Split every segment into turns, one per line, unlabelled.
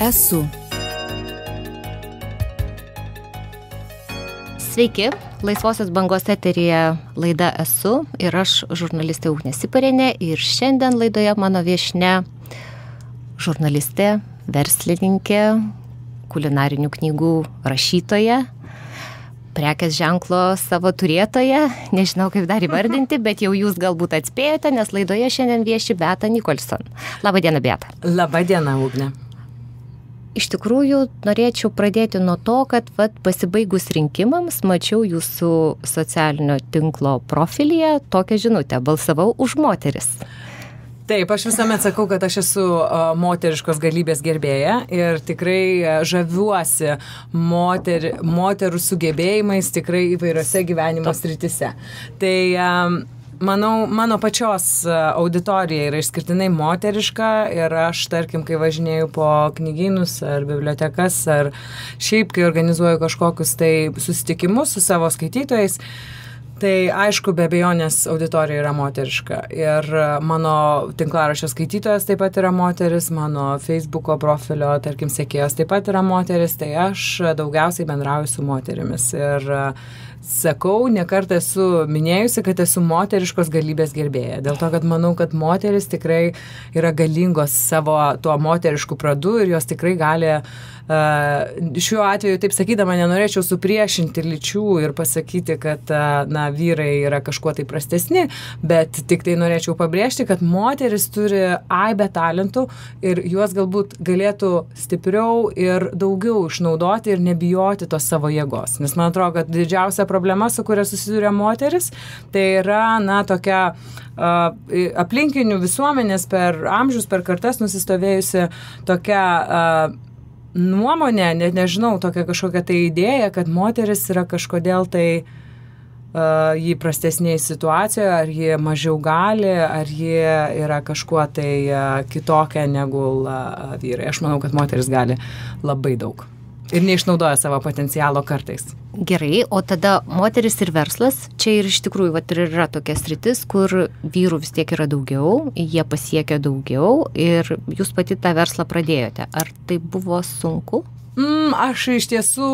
Esu.
Sveiki, Laisvosios bangos eteryje laida Esu ir aš, žurnalistė Ugnė Siparienė, ir šiandien laidoje mano viešnia žurnalistė, verslininkė, kulinarinių knygų rašytoja, prekės ženklo savo turėtoja, nežinau kaip dar įvardinti, bet jau jūs galbūt atspėjote, nes laidoje šiandien vieši Beata Nicholson. Labadiena, Beata.
Labadiena, Ugnė.
Iš tikrųjų, norėčiau pradėti nuo to, kad pasibaigus rinkimams mačiau jūsų socialinio tinklo profilyje tokią žinutę: balsavau už moteris.
Taip, aš visuomet sakau, kad aš esu moteriškos galybės gerbėja ir tikrai žaviuosi moterų sugebėjimais tikrai įvairiose gyvenimo srityse. Tai manau, mano pačios auditorija yra išskirtinai moteriška ir aš, tarkim, kai važinėju po knygynus ar bibliotekas ar šiaip, kai organizuoju kažkokius tai susitikimus su savo skaitytojais, tai aišku, be abejonės auditorija yra moteriška. Ir mano tinklaraščio skaitytojas taip pat yra moteris, mano Facebooko profilio, tarkim, sekėjos taip pat yra moteris, tai aš daugiausiai bendrauju su moterimis. Ir sakau, nekartą esu minėjusi, kad esu moteriškos galybės gerbėja. Dėl to, kad manau, kad moteris tikrai yra galingos savo tuo moterišku pradu ir jos tikrai gali, šiuo atveju, taip sakydama, nenorėčiau supriešinti lyčių ir pasakyti, kad vyrai yra kažkuo tai prastesni, bet tik tai norėčiau pabrėžti, kad moteris turi aibę talentų ir juos galbūt galėtų stipriau ir daugiau išnaudoti ir nebijoti tos savo jėgos. Nes man atrodo, kad didžiausia problema, su kuria susiduria moteris, tai yra, tokia aplinkinių visuomenės per amžius, per kartas nusistovėjusi tokia nuomonė, net nežinau, tokia kažkokia tai idėja, kad moteris yra kažkodėl tai jį prastesnėje situacijoje, ar jie mažiau gali, ar jie yra kažkuo tai kitokia negu vyrai. Aš manau, kad moteris gali labai daug ir neišnaudoja savo potencialo kartais.
Gerai, o tada moteris ir verslas, čia ir iš tikrųjų ir yra tokia sritis, kur vyrų vis tiek yra daugiau, jie pasiekia daugiau ir jūs pati tą verslą pradėjote. Ar tai buvo sunku?
Aš iš tiesų,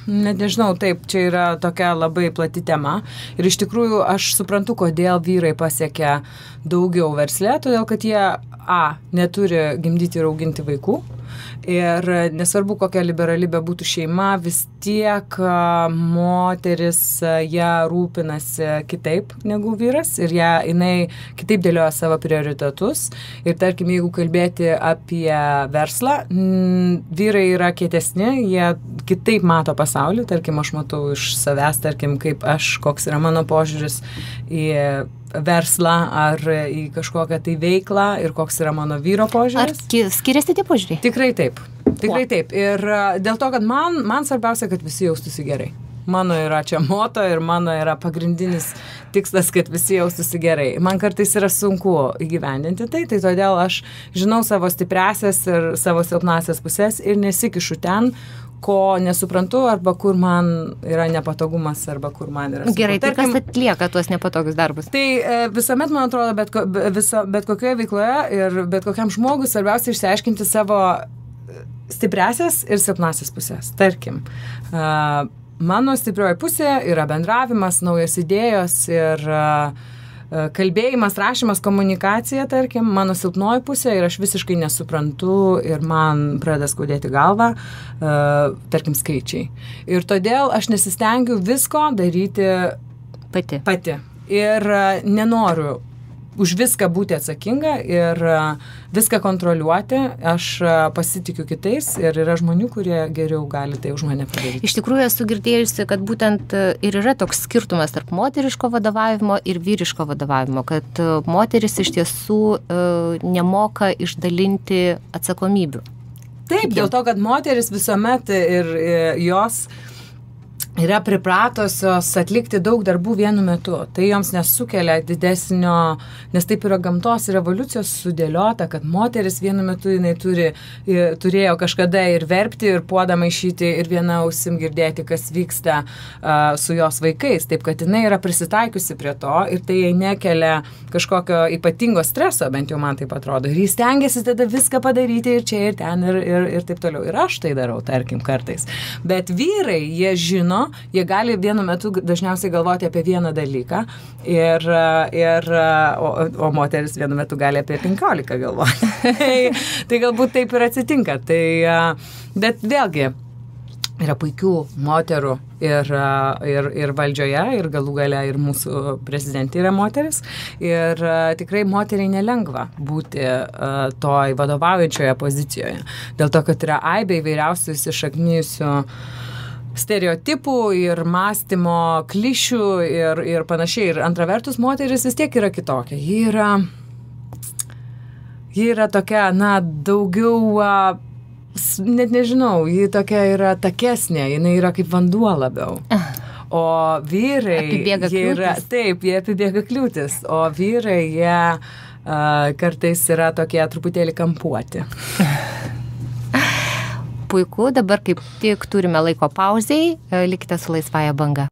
net nežinau, taip, čia yra tokia labai plati tema ir iš tikrųjų aš suprantu, kodėl vyrai pasiekia daugiau versle, todėl kad jie neturi gimdyti ir auginti vaikų. Ir nesvarbu, kokia liberali bebūtų šeima, vis tiek moteris ją rūpinasi kitaip negu vyras ir jinai kitaip dėlioja savo prioritetus. Ir tarkim, jeigu kalbėti apie verslą, vyrai yra kietesni, jie kitaip mato pasaulį. Tarkim, aš matau iš savęs, tarkim, kaip aš, koks yra mano požiūris į verslą ar į kažkokią tai veiklą ir koks yra mano vyro požiūris.
Ar skiriasi tie požiūriai?
Tikrai taip. Tikrai taip. Ir dėl to, kad man svarbiausia, kad visi jaustųsi gerai. Mano yra čia moto ir mano yra pagrindinis tikslas, kad visi jaustųsi gerai. Man kartais yra sunku įgyvendinti tai todėl aš žinau savo stipriasias ir savo silpnasias pusės ir nesikišu ten, ko nesuprantu, arba kur man yra nepatogumas, arba kur man yra sunku.
Gerai, tai kas atlieka tuos nepatogius darbus?
Tai visuomet, man atrodo, bet kokioje veikloje ir bet kokiam žmogui svarbiausia išsiaiškinti savo stipriasias ir silpnasias pusės. Tarkim, mano stiprioji pusė yra bendravimas, naujos idėjos ir kalbėjimas, rašymas, komunikacija, tarkim, mano silpnoji pusė ir aš visiškai nesuprantu ir man pradeda skaudėti galvą, tarkim, skaičiai. Ir todėl aš nesistengiu visko daryti pati. Ir nenoriu už viską būti atsakinga ir viską kontroliuoti. Aš pasitikiu kitais ir yra žmonių, kurie geriau gali tai už mane padaryti.
Iš tikrųjų esu girdėjusi, kad būtent ir yra toks skirtumas tarp moteriško vadovavimo ir vyriško vadovavimo, kad moteris iš tiesų nemoka išdalinti atsakomybių.
Taip, dėl to, kad moteris visuomet ir jos yra pripratusios atlikti daug darbų vienu metu. Tai joms nesukelia didesnio, nes taip yra gamtos ir evoliucijos sudėliota, kad moteris vienu metu jinai turėjo kažkada ir verpti, ir puodą maišyti, ir viena ausim girdėti, kas vyksta su jos vaikais. Taip, kad jinai yra prisitaikiusi prie to ir tai jai nekelia kažkokio ypatingo streso, bent jau man taip atrodo. Ir jis stengiasi tada viską padaryti ir čia, ir ten, ir taip toliau. Ir aš tai darau, tarkim, kartais. Bet vyrai, jie žino, jie gali vienu metu dažniausiai galvoti apie vieną dalyką, o moteris vienu metu gali apie 15 galvoti. Tai galbūt taip ir atsitinka. Bet vėlgi, yra puikių moterų ir valdžioje, ir galų gale ir mūsų prezidentė yra moteris. Ir tikrai moteriai nelengva būti toj vadovaujančioje pozicijoje. Dėl to, kad yra aibė įvairiausių įsišaknijusių stereotipų ir mąstymo klišių ir panašiai. Ir antra vertus, moteris vis tiek yra kitokia. Ji yra tokia, daugiau, net nežinau, ji tokia yra takesnė, jinai yra kaip vanduo labiau. O vyrai, jie apibėga kliūtis, o vyrai, jie kartais yra tokie truputėlį kampuoti.
Puiku, dabar kaip tik turime laiko pauzei, likite su Laisvąja banga.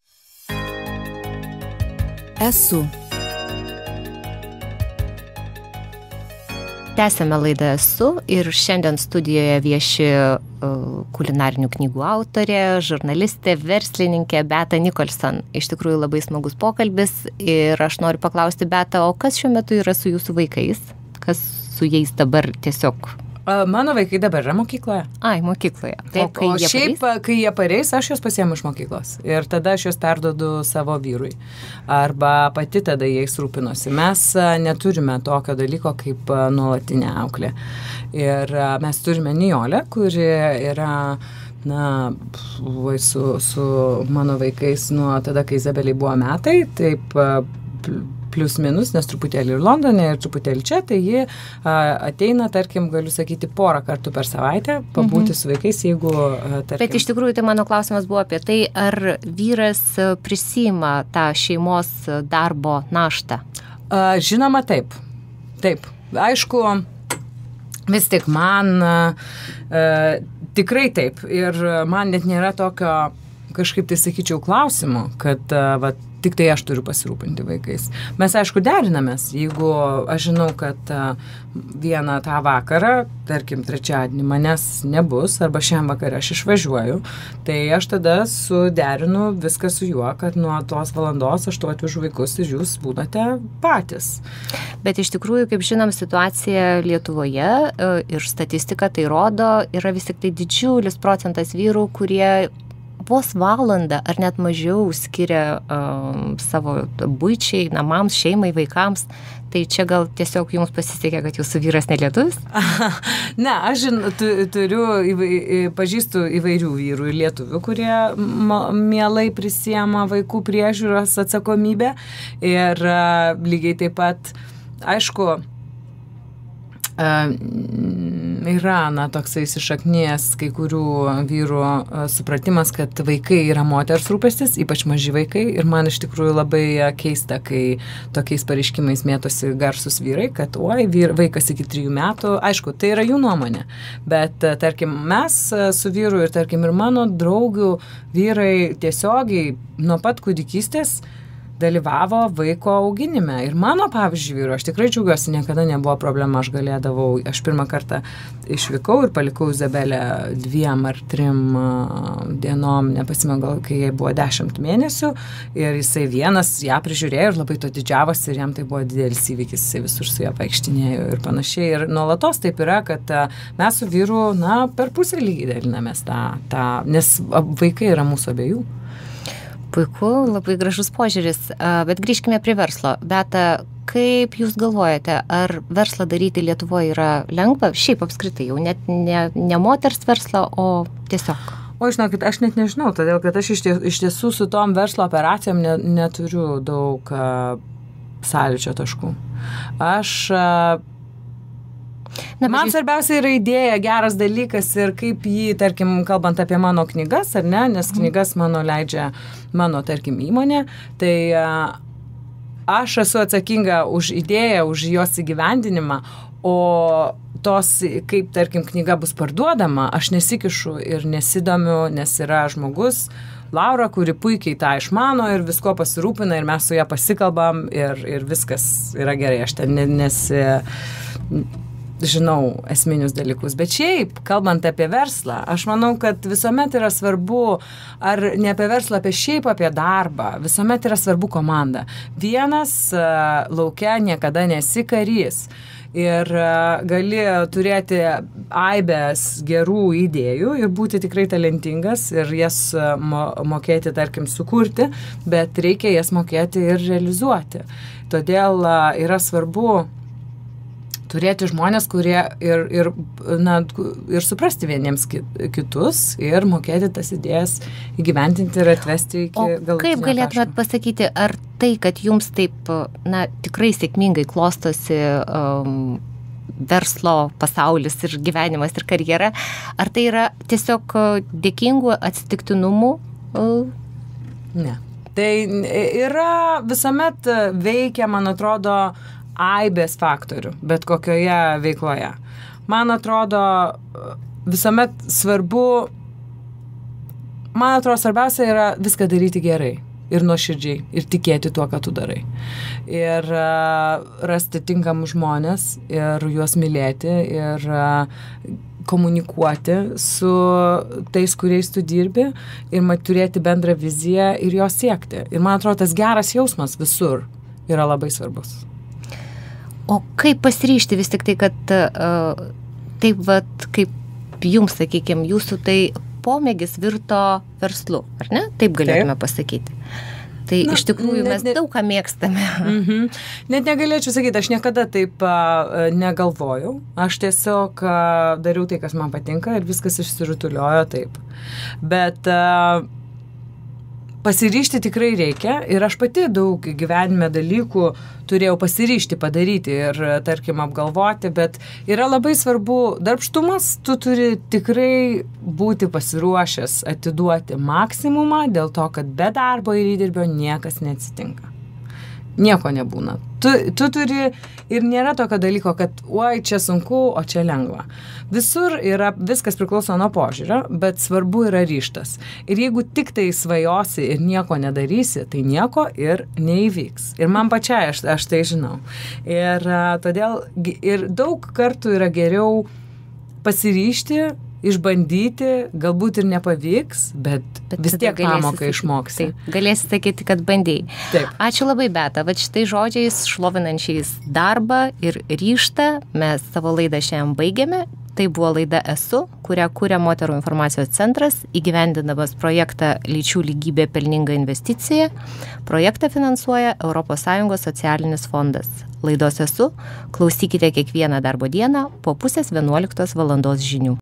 Esu.
Tęsiame laidą Esu ir šiandien studijoje vieši kulinarinių knygų autorė, žurnalistė, verslininkė Beata Nicholson. Iš tikrųjų labai smagus pokalbis ir aš noriu paklausti, Beata, o kas šiuo metu yra su jūsų vaikais? Kas su jais dabar tiesiog?
Mano vaikai dabar yra mokykloje.
Mokykloje.
Taip, o šiaip, kai jie pareis, aš juos pasiemu iš mokyklos. Ir tada aš juos perduodu savo vyrui. Arba pati tada jais rūpinosi. Mes neturime tokio dalyko kaip nuolatinė auklė. Ir mes turime Nijolę, kuri yra su mano vaikais nuo tada, kai Izabelei buvo metai. Taip, plius minus, nes truputėlį ir Londone, ir truputėlį čia, tai ji ateina, tarkim, galiu sakyti, porą kartų per savaitę pabūti su vaikais, jeigu, tarkim...
Bet iš tikrųjų, tai mano klausimas buvo apie tai, ar vyras prisima tą šeimos darbo naštą?
Žinoma, taip. Taip. Aišku, vis tik man tikrai taip. Ir man net nėra tokio, kažkaip tai sakyčiau, klausimo, kad tik tai aš turiu pasirūpinti vaikais. Mes, aišku, derinamės. Jeigu aš žinau, kad vieną tą vakarą, tarkim, trečiadienį manęs nebus, arba šiam vakarą aš išvažiuoju, tai aš tada suderinu viską su juo, kad nuo tos valandos aš tu atvežu vaikus ir jūs būnate patys.
Bet iš tikrųjų, kaip žinom, situacija Lietuvoje ir statistika tai rodo, yra vis tik tai didžiulis procentas vyrų, kurie vos valandą ar net mažiau skiria savo buičiai, namams, šeimai, vaikams. Tai čia gal tiesiog jums pasisekė, kad jūsų vyras nelietuvis?
Ne, aš pažįstu įvairių vyrų ir lietuvių, kurie mielai prisiema vaikų priežiūros atsakomybę. Ir lygiai taip pat, aišku, yra toksai įsišaknėjęs kai kurių vyrų supratimas, kad vaikai yra moters rūpestis, ypač maži vaikai. Ir man iš tikrųjų labai keista, kai tokiais pareiškimais mėtosi garsus vyrai, kad vaikas iki 3 metų, aišku, tai yra jų nuomonė. Bet, tarkim, mes su vyru ir, tarkim, ir mano draugių vyrai tiesiogiai nuo pat kūdikystės dalyvavo vaiko auginime. Ir mano, pavyzdžiui, vyru, aš tikrai džiaugiuosi, niekada nebuvo problema, aš pirmą kartą išvykau ir palikau Izabelę 2 ar 3 dienom, nepasimenu, gal kai jai buvo 10 mėnesių, ir jisai vienas ją prižiūrėjo ir labai to didžiavosi, ir jam tai buvo didelis įvykis, jisai visur su ją vaikštinėjo ir panašiai. Ir nuolatos taip yra, kad mes su vyru, per pusę lygiai dalinamės tą, nes vaikai yra mūsų abiejų.
Puiku, labai gražus požiūris, bet grįžkime prie verslo. Beata, kaip jūs galvojate, ar verslą daryti Lietuvoje yra lengva? Šiaip apskritai, jau net ne moters verslą, o tiesiog.
O žinokit, aš net nežinau, todėl kad aš iš tiesų su tom verslo operacijom neturiu daug sąlyčio taškų. Man svarbiausia yra idėja, geras dalykas ir kaip jį, tarkim, kalbant apie mano knygas, ar ne, nes knygas mano leidžia mano, tarkim, įmonė, tai aš esu atsakinga už idėją, už jos įgyvendinimą, o tos, kaip, tarkim, knyga bus parduodama, aš nesikišu ir nesidomiu, nes yra žmogus, Laura, kuri puikiai tą išmano ir visko pasirūpina ir mes su ją pasikalbam ir viskas yra gerai. Aš ten žinau esminius dalykus. Bet šiaip, kalbant apie verslą, aš manau, kad visuomet yra svarbu, ar ne apie verslą, apie darbą, visuomet yra svarbu komanda. Vienas lauke niekada nesi karys. Ir gali turėti aibės gerų idėjų ir būti tikrai talentingas ir jas mokėti, tarkim, sukurti, bet reikia jas mokėti ir realizuoti. Todėl yra svarbu turėti žmonės, kurie ir suprasti vieniems kitus ir mokėti tas idėjas įgyventinti ir atvesti iki galutinio taško.
O kaip galėtumėt pasakyti, ar tai, kad jums taip, tikrai sėkmingai klostosi verslo pasaulis ir gyvenimas ir karjera, ar tai yra tiesiog dėkingų atsitiktinumų?
Ne. Tai yra visuomet veikia, man atrodo, aibės faktorių, bet kokioje veikloje. Man atrodo, visuomet svarbiausia yra viską daryti gerai ir nuoširdžiai ir tikėti tuo, ką tu darai. Ir rasti tinkamus žmonės ir juos mylėti ir komunikuoti su tais, kuriais tu dirbi ir turėti bendrą viziją ir jos siekti. Ir man atrodo, tas geras jausmas visur yra labai svarbus.
O kaip pasiryžti vis tik tai, kad taip vat, kaip jums, sakykime, jūsų tai pomėgis virto verslu, ar ne? Taip galėtume pasakyti. Tai iš tikrųjų mes daug ką mėgstame.
Net negalėčiau sakyti, aš niekada taip negalvojau. Aš tiesiog dariau tai, kas man patinka ir viskas išsirutuliojo taip. Bet pasiryžti tikrai reikia ir aš pati daug gyvenime dalykų turėjau pasiryžti padaryti ir, tarkim, apgalvoti, bet yra labai svarbu darbštumas, tu turi tikrai būti pasiruošęs atiduoti maksimumą dėl to, kad be darbo ir įdirbio niekas neatsitinka. Nieko nebūna. Tu turi ir nėra tokio dalyko, kad oi, čia sunku, o čia lengva. Visur yra, viskas priklauso nuo požiūrio, bet svarbu yra ryžtas. Ir jeigu tik tai svajosi ir nieko nedarysi, tai nieko ir neįvyks. Ir man pačiai aš tai žinau. Ir todėl ir daug kartų yra geriau pasiryžti, išbandyti, galbūt ir nepavyks, bet vis tiek pamoką išmoksi.
Taip, galėsi sakyti, kad bandėjai.
Taip.
Ačiū labai, Beata. Vat šitai žodžiais šlovinančiais darbą ir ryžtą mes savo laidą šiandien baigėme. Tai buvo laida Esu, kurią kuria Moterų informacijos centras, įgyvendinamas projektą Lyčių lygybė pelninga investicija. Projektą finansuoja ES socialinis fondas. Laidos Esu klausykite kiekvieną darbo dieną po 10:30 val. Žinių.